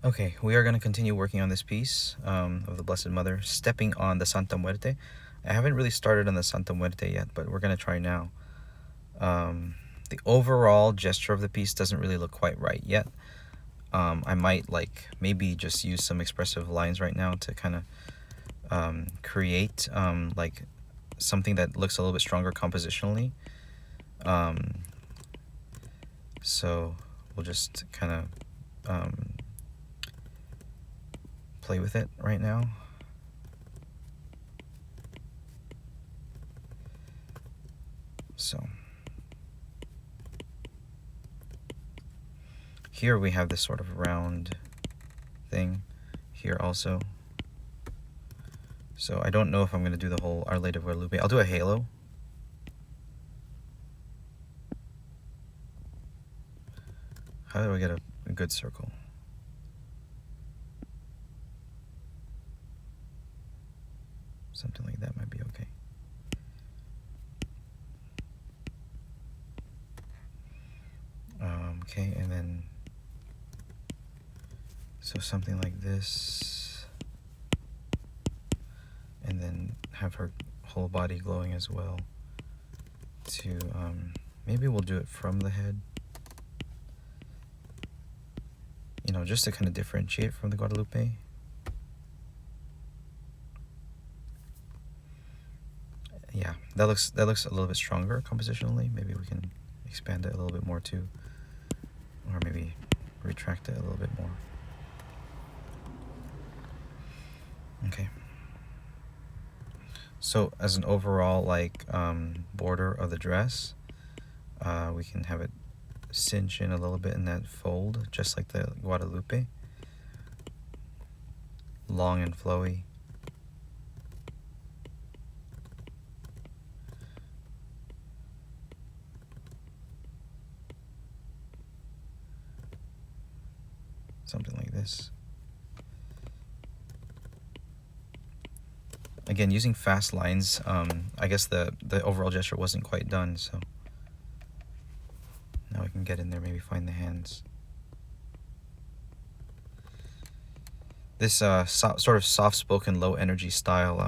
Okay, we are going to continue working on this piece of the Blessed Mother, stepping on the Santa Muerte. I haven't really started on the Santa Muerte yet, but we're going to try now. The overall gesture of the piece doesn't really look quite right yet. I might maybe just use some expressive lines right now to kind of create something that looks a little bit stronger compositionally. So we'll just kind of play with it right now. So here we have this sort of round thing here also. So I don't know if I'm going to do the whole Our Lady of Guadalupe. I'll do a halo. How do I get a good circle? Something like that might be okay. Okay, and then so something like this, and then have her whole body glowing as well. To maybe we'll do it from the head, you know, just to kind of differentiate from the Guadalupe. Yeah, that looks a little bit stronger compositionally. Maybe we can expand it a little bit more too, or maybe retract it a little bit more. Okay. So as an overall border of the dress, we can have it cinch in a little bit in that fold, just like the Guadalupe. Long and flowy. Something like this. Again, using fast lines, I guess the overall gesture wasn't quite done, so now we can get in there, maybe find the hands. This sort of soft-spoken, low-energy style,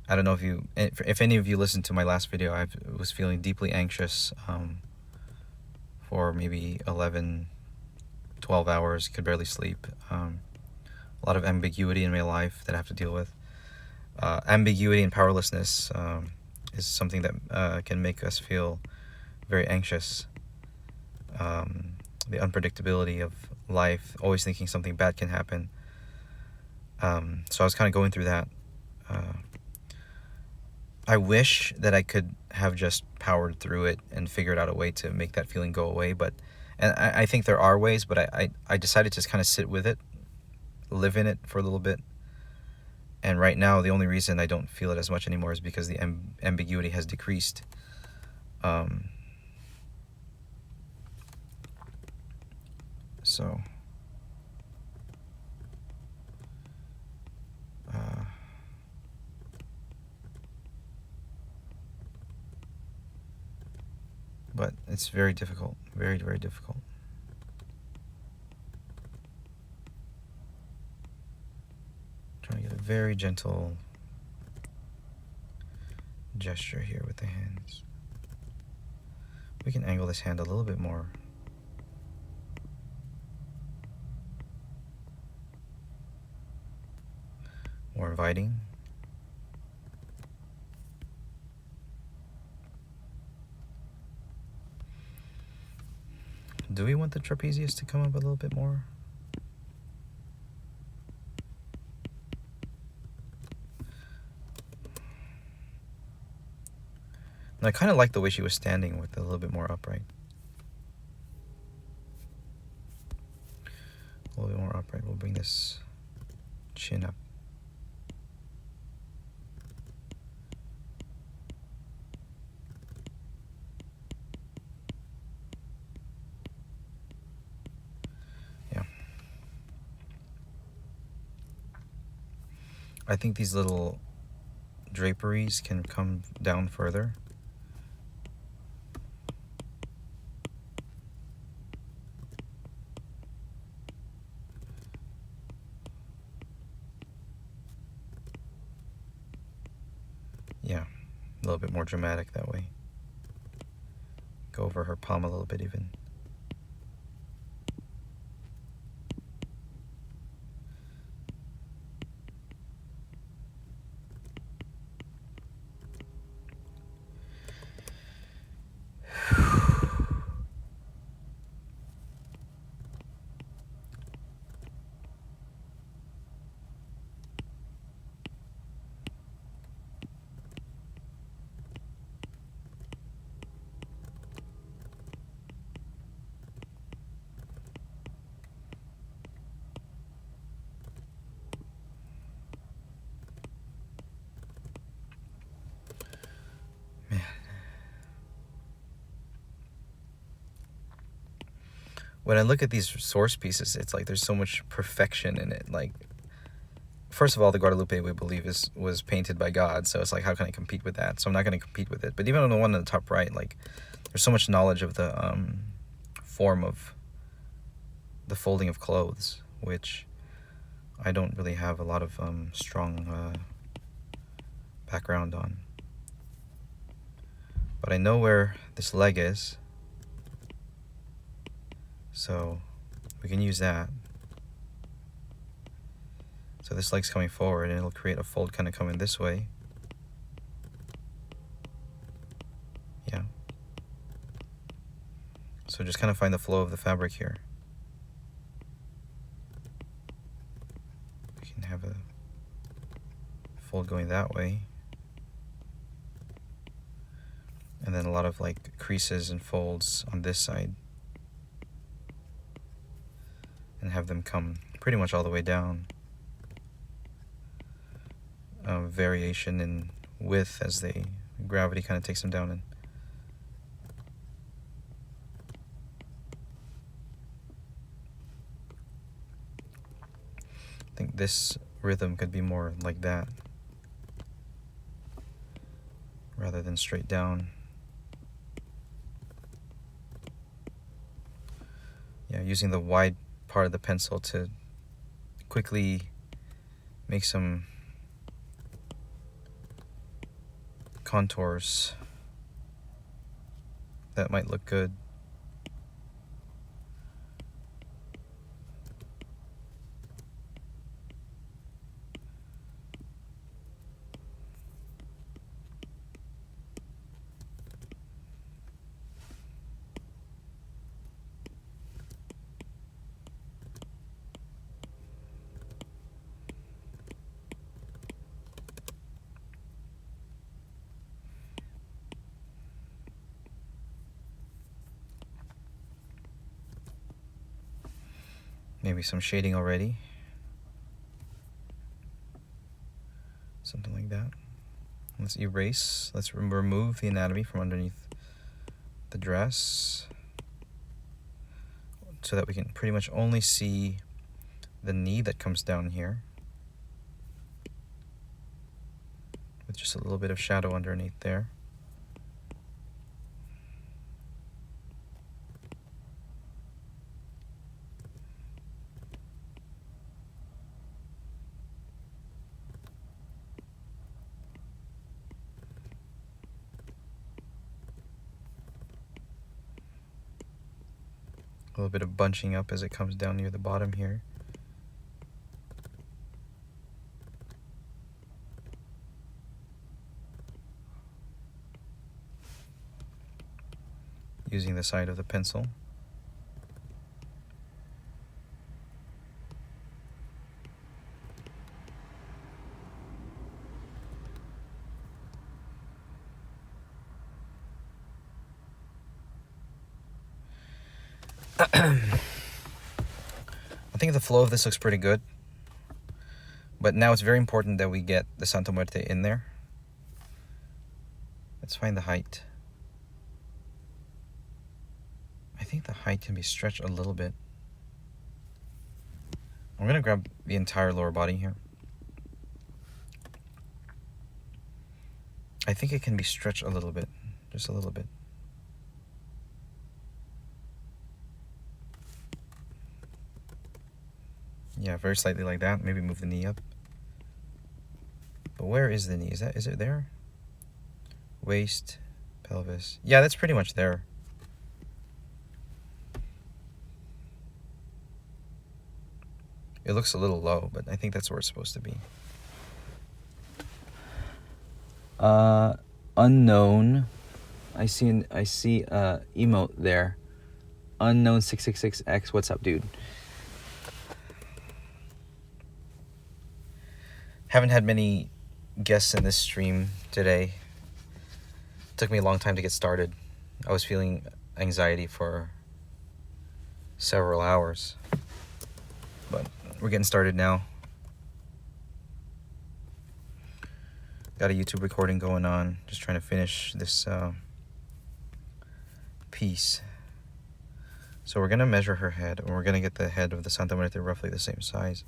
I don't know if any of you listened to my last video. I was feeling deeply anxious for maybe 11, 12 hours, could barely sleep. A lot of ambiguity in my life that I have to deal with. Ambiguity and powerlessness is something that can make us feel very anxious. The unpredictability of life, always thinking something bad can happen. So I was kind of going through that. I wish that I could have just powered through it and figured out a way to make that feeling go away, and I think there are ways, but I decided to just kind of sit with it, live in it for a little bit. And right now, the only reason I don't feel it as much anymore is because the ambiguity has decreased. But it's very difficult, very, very difficult. Trying to get a very gentle gesture here with the hands. We can angle this hand a little bit more. More inviting. Do we want the trapezius to come up a little bit more? And I kind of like the way she was standing with it a little bit more upright. A little bit more upright. We'll bring this chin up. Yeah. I think these little draperies can come down further. Yeah, a little bit more dramatic that way. Go over her palm a little bit even. Man. When I look at these source pieces, it's like there's so much perfection in it. Like, first of all, the Guadalupe, we believe, was painted by God, so it's like, how can I compete with that? So I'm not going to compete with it. But even on the one on the top right, like, there's so much knowledge of the form of the folding of clothes, which I don't really have a lot of strong background on. But I know where this leg is, so we can use that. So this leg's coming forward, and it'll create a fold kind of coming this way. Yeah. So just kind of find the flow of the fabric here. We can have a fold going that way. And then a lot of like creases and folds on this side. And have them come pretty much all the way down. Variation in width as gravity kind of takes them down. And I think this rhythm could be more like that rather than straight down. Yeah, using the wide part of the pencil to quickly make some contours that might look good. Maybe some shading already. Something like that. Let's erase. Let's remove the anatomy from underneath the dress so that we can pretty much only see the knee that comes down here with just a little bit of shadow underneath there. A little bit of bunching up as it comes down near the bottom here. Using the side of the pencil. I think the flow of this looks pretty good, but now it's very important that we get the Santa Muerte in there. Let's find the height. I think the height can be stretched a little bit. I'm gonna grab the entire lower body here. I think it can be stretched a little bit, just a little bit. Yeah, very slightly like that. Maybe move the knee up. But where is the knee? Is it there? waist, pelvis. Yeah, that's pretty much there. It looks a little low, but I think that's where it's supposed to be. Unknown. I see emote there. Unknown 666X. What's up, dude? Haven't had many guests in this stream today. Took me a long time to get started. I was feeling anxiety for several hours, but we're getting started now. Got a YouTube recording going on, just trying to finish this piece. So we're gonna measure her head, and we're gonna get the head of the Santa Muerte roughly the same size.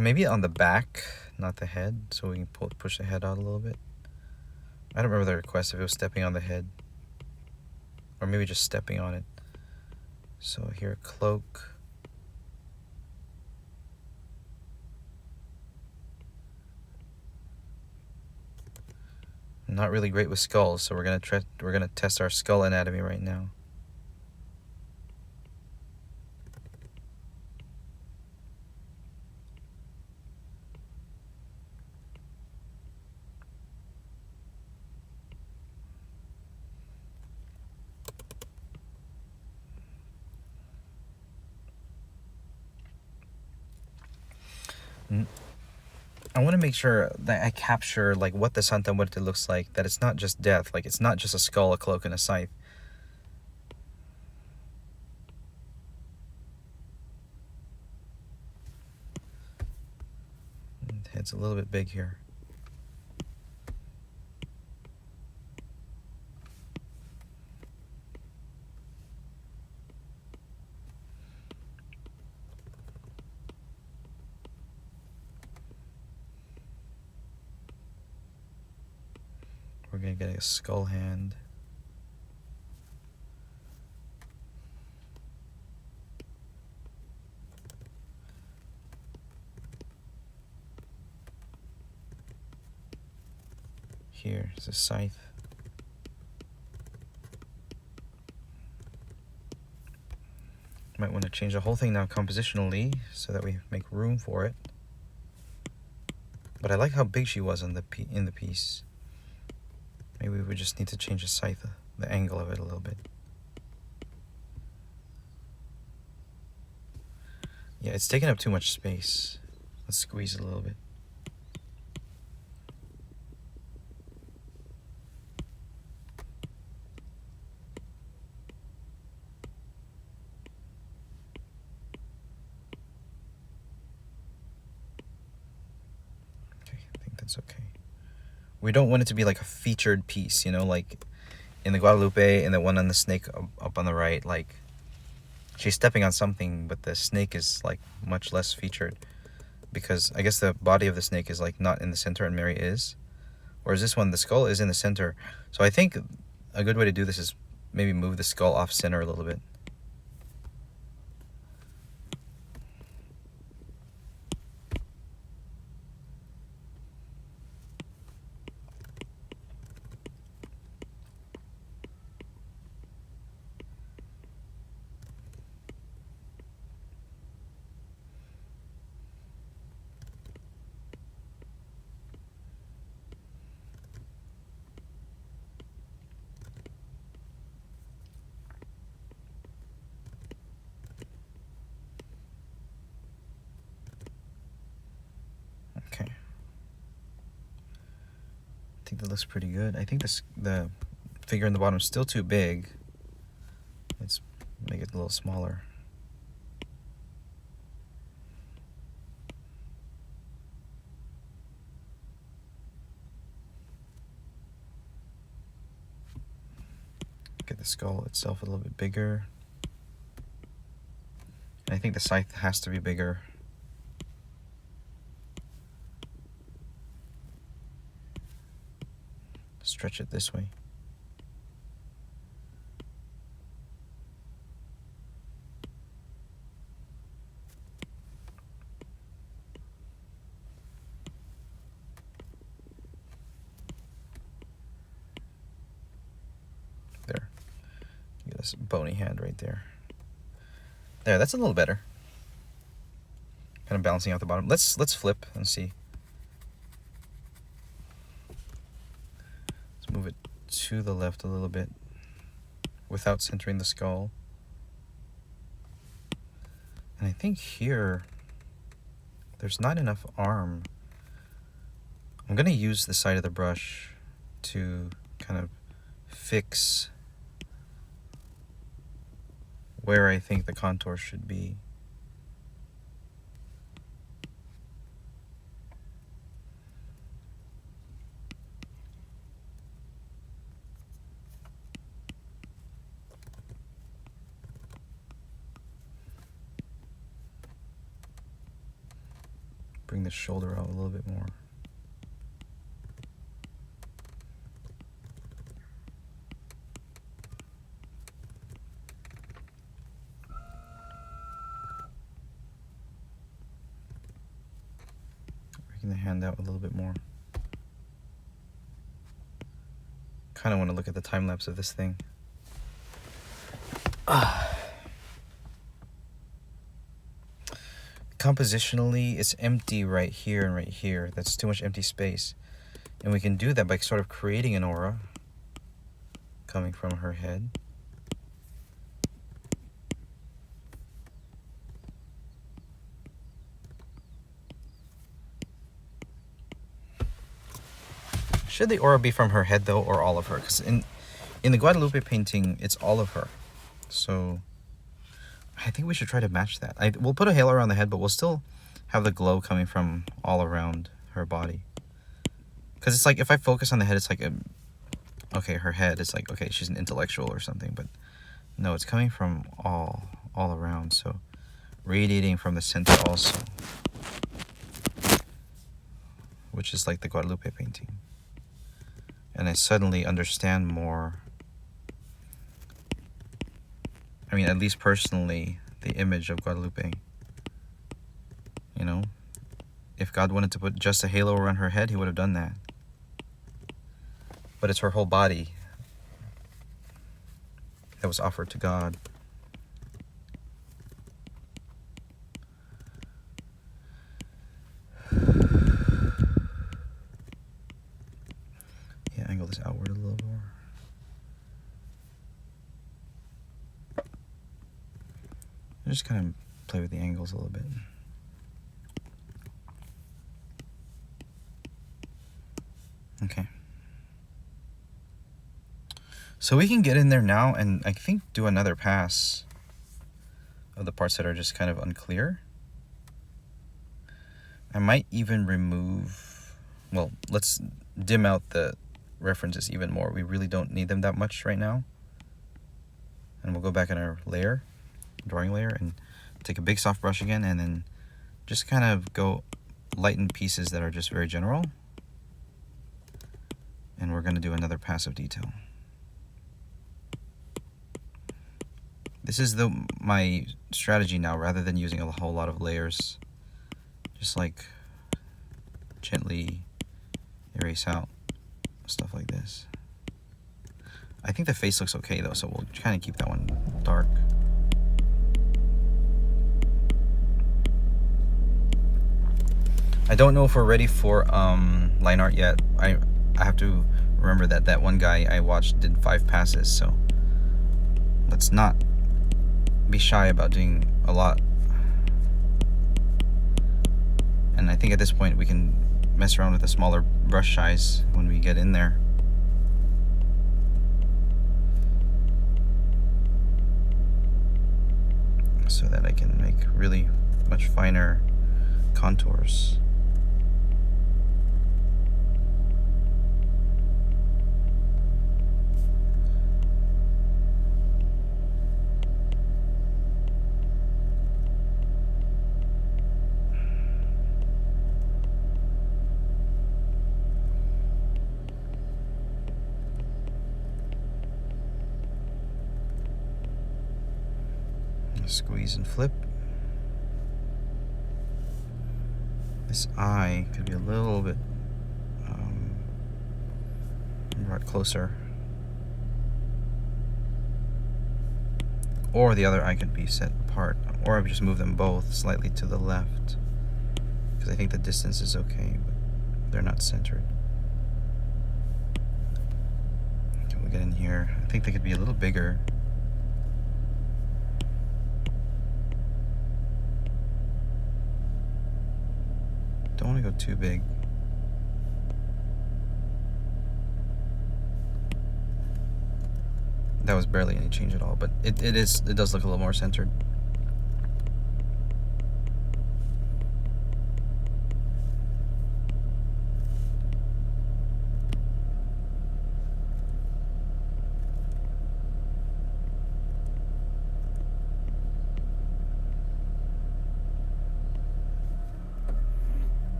Maybe on the back, not the head, so we can push the head out a little bit. I don't remember the request, if it was stepping on the head, or maybe just stepping on it. So here, cloak. I'm not really great with skulls, so we're gonna test our skull anatomy right now. I want to make sure that I capture like what the Santa Muerte looks like, that it's not just death, like it's not just a skull, a cloak, and a scythe. And head's a little bit big here. We're gonna get a skull hand. Here is a scythe. Might want to change the whole thing now compositionally so that we make room for it. But I like how big she was in the piece. Maybe we just need to change the scythe, the angle of it a little bit. Yeah, it's taking up too much space. Let's squeeze it a little bit. Okay, I think that's okay. We don't want it to be like a featured piece, you know, like in the Guadalupe and the one on the snake up on the right, like she's stepping on something, but the snake is like much less featured because I guess the body of the snake is like not in the center and Mary is. Whereas this one, the skull is in the center. So I think a good way to do this is maybe move the skull off center a little bit. Okay. I think that looks pretty good. I think the figure in the bottom is still too big. Let's make it a little smaller. Get the skull itself a little bit bigger. And I think the scythe has to be bigger. stretch it this way. There. Get this bony hand right there. There, that's a little better. Kind of balancing out the bottom. Let's flip and see. Let's move it to the left a little bit without centering the skull. And I think here there's not enough arm. I'm gonna use the side of the brush to kind of fix where I think the contour should be. Bring the shoulder out a little bit more. Bring the hand out a little bit more. Kind of want to look at the time lapse of this thing. Compositionally, it's empty right here and right here. That's too much empty space. And we can do that by sort of creating an aura coming from her head. Should the aura be from her head though, or all of her? Because in the Guadalupe painting, it's all of her. So I think we should try to match that. We'll put a halo around the head, but we'll still have the glow coming from all around her body. Because it's like, if I focus on the head, it's like, okay, her head, it's like, okay, she's an intellectual or something. But no, it's coming from all around. So radiating from the center also. Which is like the Guadalupe painting. And I suddenly understand more. I mean, at least personally, the image of Guadalupe. You know, if God wanted to put just a halo around her head, he would have done that. But it's her whole body that was offered to God. Yeah, angle this outward a little more. Just kind of play with the angles a little bit. Okay. So we can get in there now and I think do another pass of the parts that are just kind of unclear. I might even remove, well, let's dim out the references even more. We really don't need them that much right now. And we'll go back in our layer, drawing layer, and take a big soft brush again and then just kind of go lighten pieces that are just very general. And we're going to do another pass of detail. This is my strategy now, rather than using a whole lot of layers. Just like gently erase out stuff like this. I think the face looks okay though, so we'll kind of keep that one dark. I don't know if we're ready for line art yet. I have to remember that one guy I watched did 5 passes, so let's not be shy about doing a lot. And I think at this point we can mess around with a smaller brush size when we get in there. So that I can make really much finer contours. Squeeze and flip. This eye could be a little bit brought closer. Or the other eye could be set apart. Or I would just move them both slightly to the left. Because I think the distance is okay, but they're not centered. Can we get in here? I think they could be a little bigger. Don't want to go too big. That was barely any change at all, but it does look a little more centered.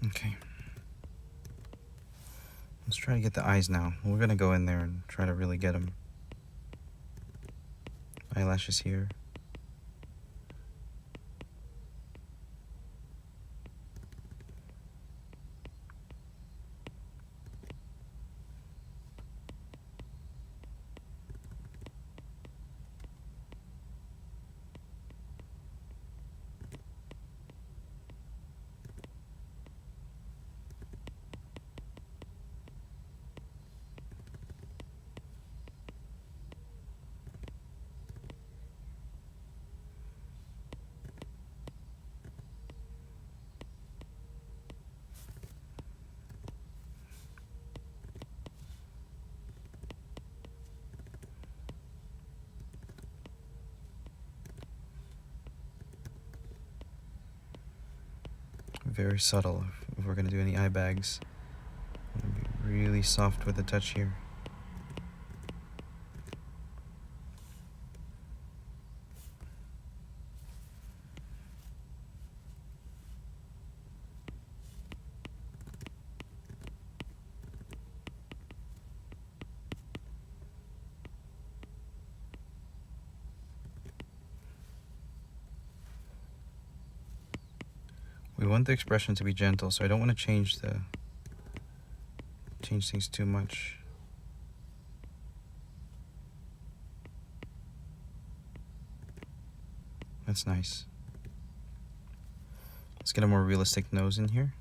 Okay. Let's try to get the eyes now. We're gonna go in there and try to really get them. Eyelashes here. Very subtle if we're gonna do any eye bags. I'm gonna be really soft with the touch here. We want the expression to be gentle, so I don't want to change things too much. That's nice. Let's get a more realistic nose in here.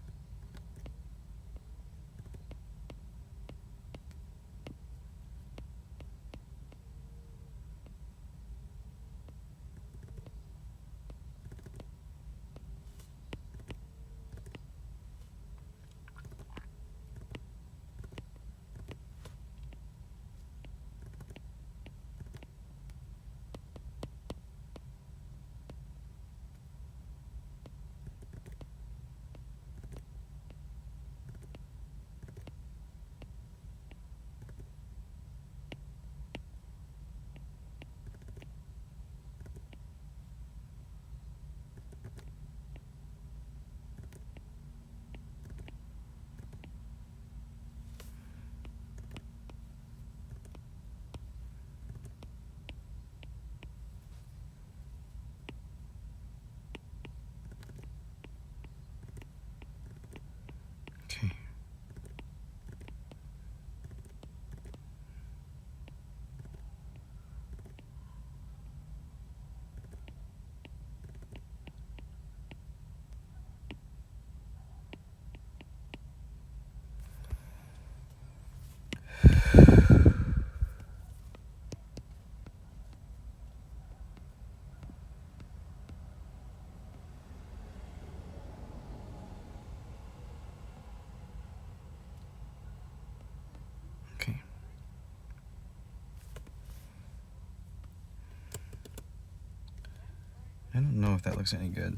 don't know if that looks any good.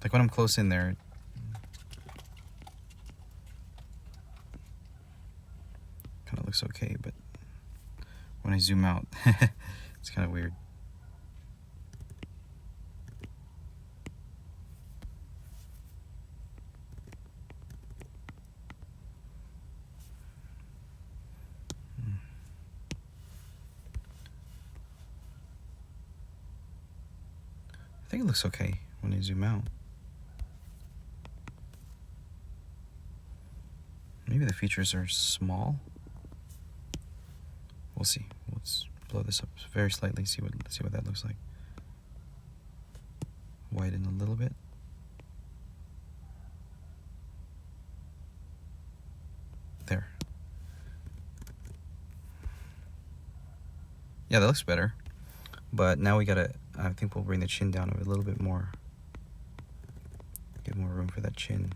Like when I'm close in there, kind of looks okay, but when I zoom out, it's kind of weird. I think it looks okay when I zoom out. Maybe the features are small. We'll see. Let's blow this up very slightly. See what that looks like. Widen a little bit. There. Yeah, that looks better. But now we gotta. I think we'll bring the chin down a little bit more. Give more room for that chin.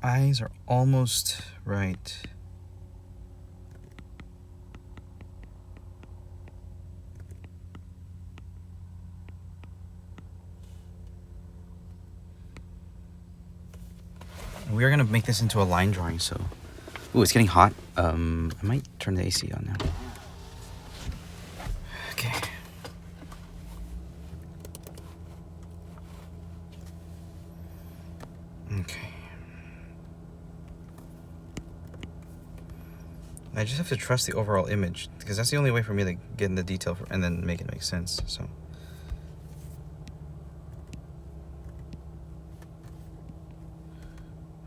Eyes are almost right. We are gonna make this into a line drawing, so. Ooh, it's getting hot. I might turn the AC on now. Okay. Okay. I just have to trust the overall image, because that's the only way for me to get in the detail and then make it make sense, so.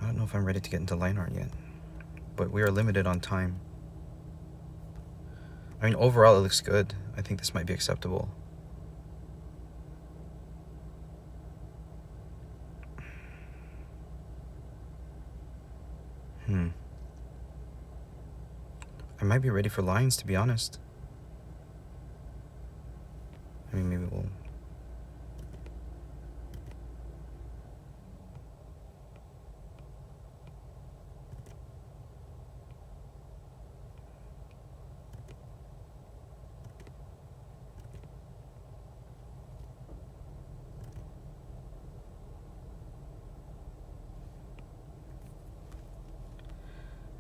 I don't know if I'm ready to get into line art yet, but we are limited on time. I mean, overall it looks good. I think this might be acceptable. I might be ready for lines, to be honest. I mean, maybe we'll...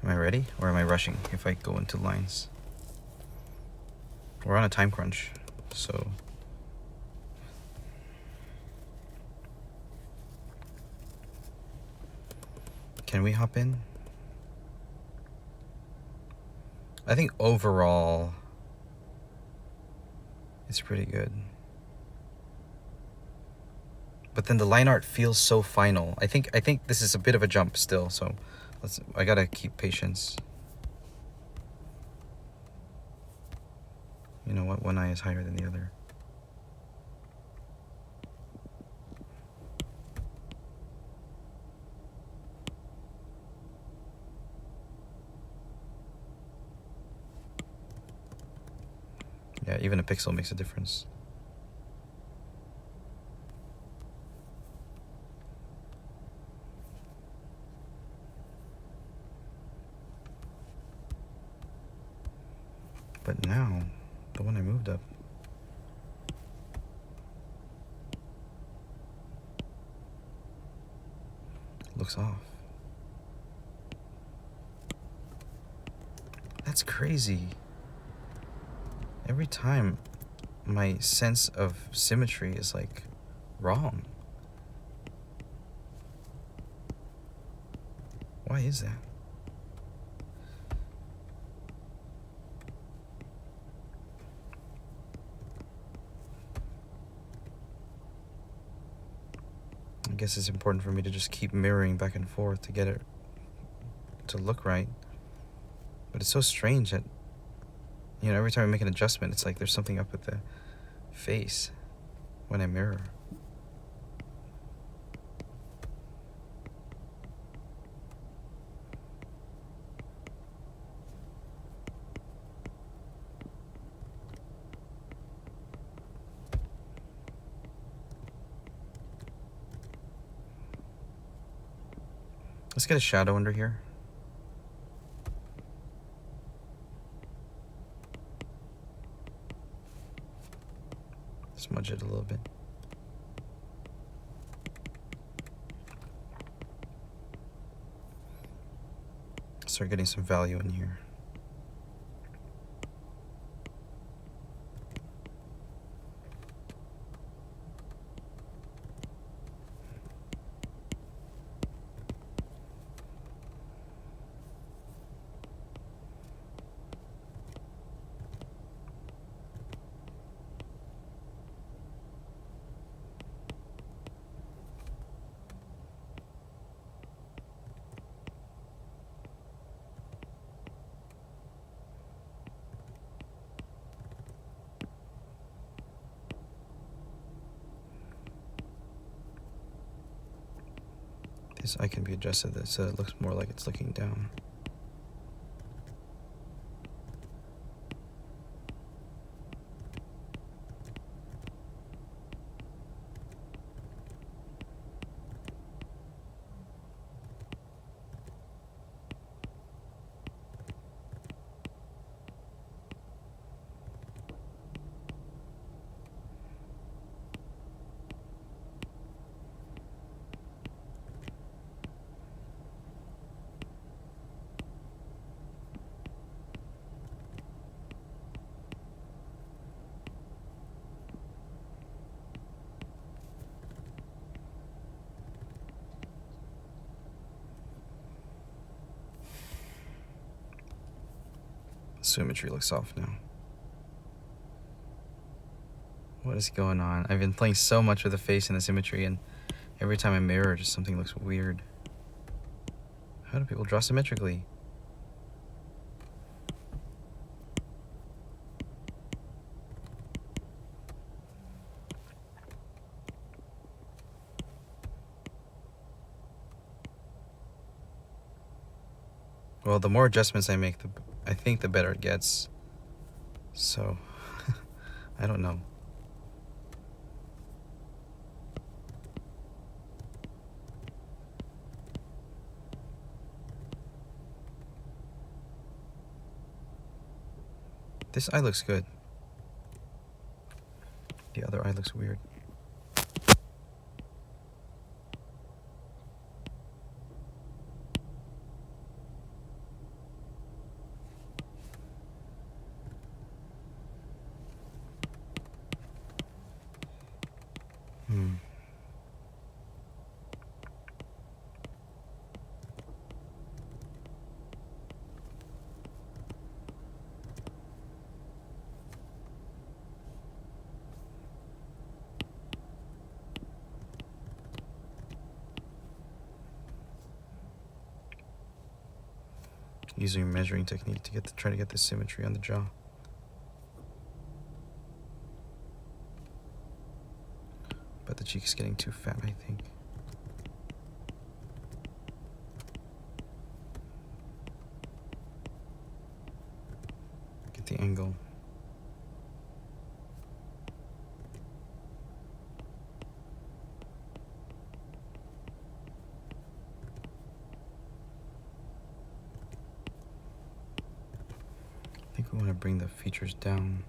Am I ready, or am I rushing if I go into lines? We're on a time crunch, so... Can we hop in? I think overall, it's pretty good. But then the line art feels so final. I think this is a bit of a jump still, so I gotta keep patience. You know what? One eye is higher than the other. Yeah, even a pixel makes a difference. But now, the one I moved up, looks off. That's crazy. Every time, my sense of symmetry is like wrong. Why is that? guess it's important for me to just keep mirroring back and forth to get it to look right. But it's so strange that, you know, every time I make an adjustment, it's like there's something up with the face when I mirror. Let's get a shadow under here. Smudge it a little bit. Start getting some value in here. This eye can be adjusted so it looks more like it's looking down. Symmetry looks off now. What is going on? I've been playing so much with the face and the symmetry, and every time I mirror, just something looks weird. How do people draw symmetrically? Well, the more adjustments I make, I think the better it gets. So, I don't know. This eye looks good. The other eye looks weird. Using a measuring technique to try to get the symmetry on the jaw. But the cheek's getting too fat, I think. Get the angle. I think we want to bring the features down.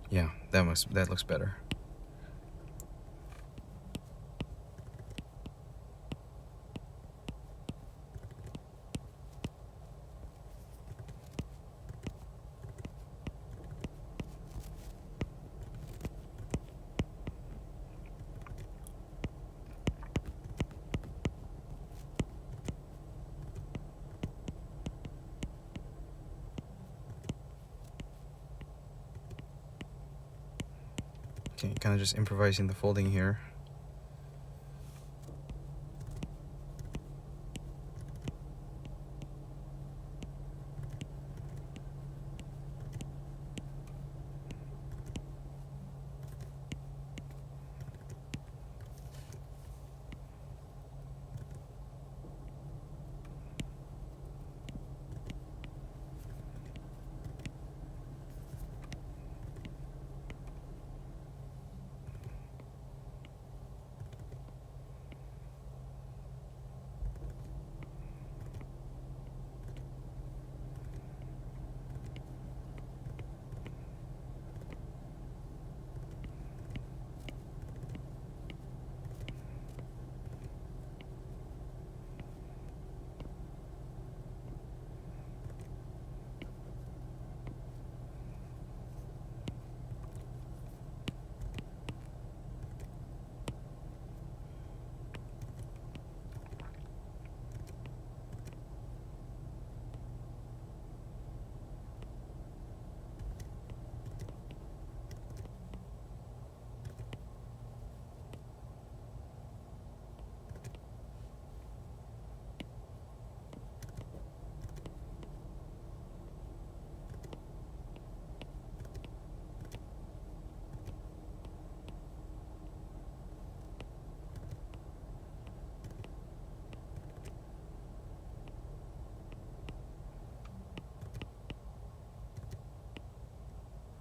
Yeah, that looks better. Okay, kind of just improvising the folding here.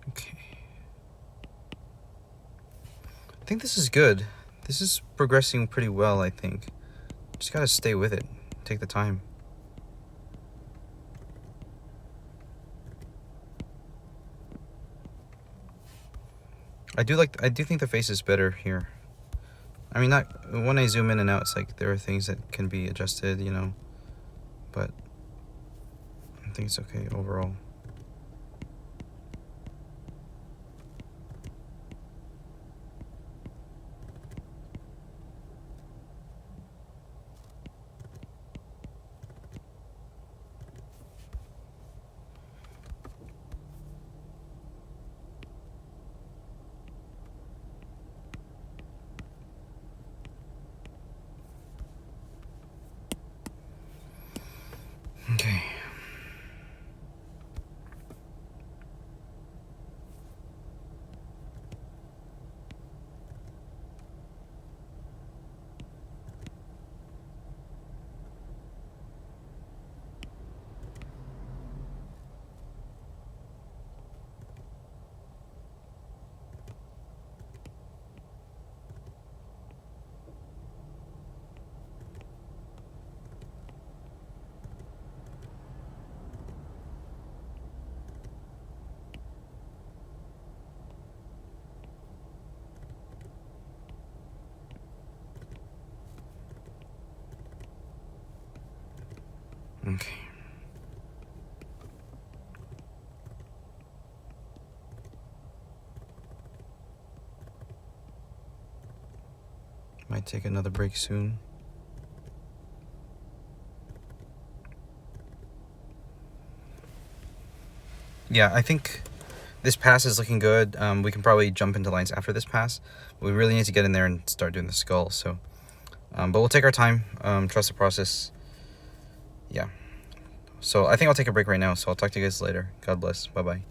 Okay. I think this is good. This is progressing pretty well, I think. Just gotta stay with it. Take the time. I do think the face is better here. I mean, not when I zoom in and out, it's like there are things that can be adjusted, you know, but I think it's okay overall. Okay. Okay. Might take another break soon. Yeah, I think this pass is looking good. We can probably jump into lines after this pass. We really need to get in there and start doing the skull. So, but we'll take our time. Trust the process. Yeah. So I think I'll take a break right now. So I'll talk to you guys later. God bless. Bye-bye.